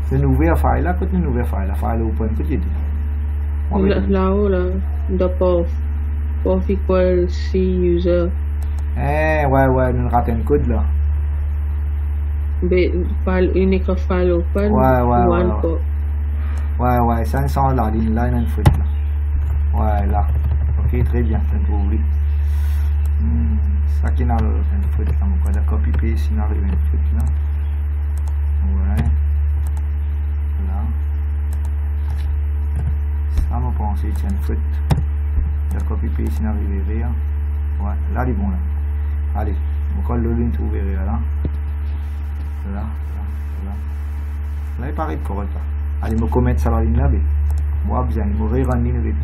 c'est une nouvelle file là, côté une nouvelle file là, file open petit. Là-haut là, the path equals C user. Ouais, nous ratons un code là. Mais unique file open. Ouais, ça sent la ligne là, il y a une faute là. Ouais, là. Ok, très bien, je trouve. Ça qui n'a une faute là, on va copy paste, il n'arrive une faute là. Ouais. Là. Ça m'a pensé, c'est une faute. La copy paste, il n'arrive rien. Ouais, là, il est bon là. Allez, on colle le lien, vous verrez là. Là. Là, il paraît correct là. Allez, je vais commettre ça la ligne là. Moi, bien, je vais rendre le et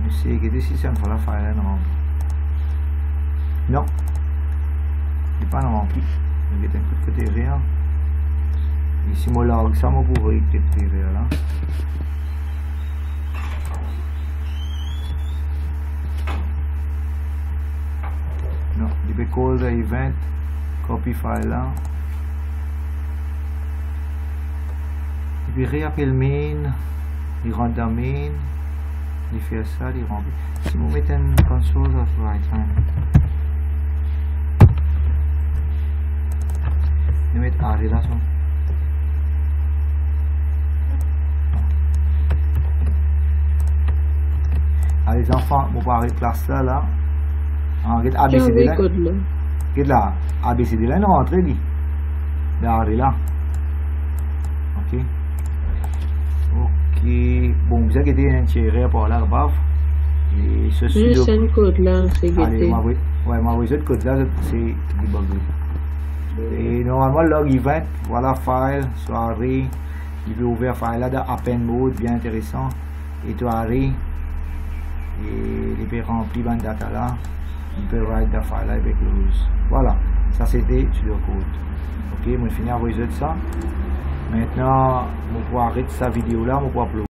je sais que si ça me fait la file là, non. Il n'est pas non plus. Il est un coup de côté rien. Et si je log ça, je pourrais écrire là. Non, il peut call the event, copy file là. Il peut réappeler main, il rentre dans main, il fait ça, il remplit. Si vous mettez une console of right hand, vous mettez arrêt là. Allez les enfants, vous pouvez arrêter classe là. Regarde ABCD là. Regarde là, ABCD là, nous rentrons là. Là. Ok. Bon, vous avez été tiré par là, baf. Et ce sudo. C'est un code là, c'est guetté. Allez, moi, ce code là, c'est debugger. Et normalement, log event, voilà, file, soirée. Il veut ouvrir file là dans append mode, bien intéressant. Et soirée. Et il peut remplir la data là. Il peut write the file là avec close. Voilà, ça c'était sudo code. Ok, je vais finir avec ça. Maintenant, je vais arrêter sa vidéo là, je vais uploader.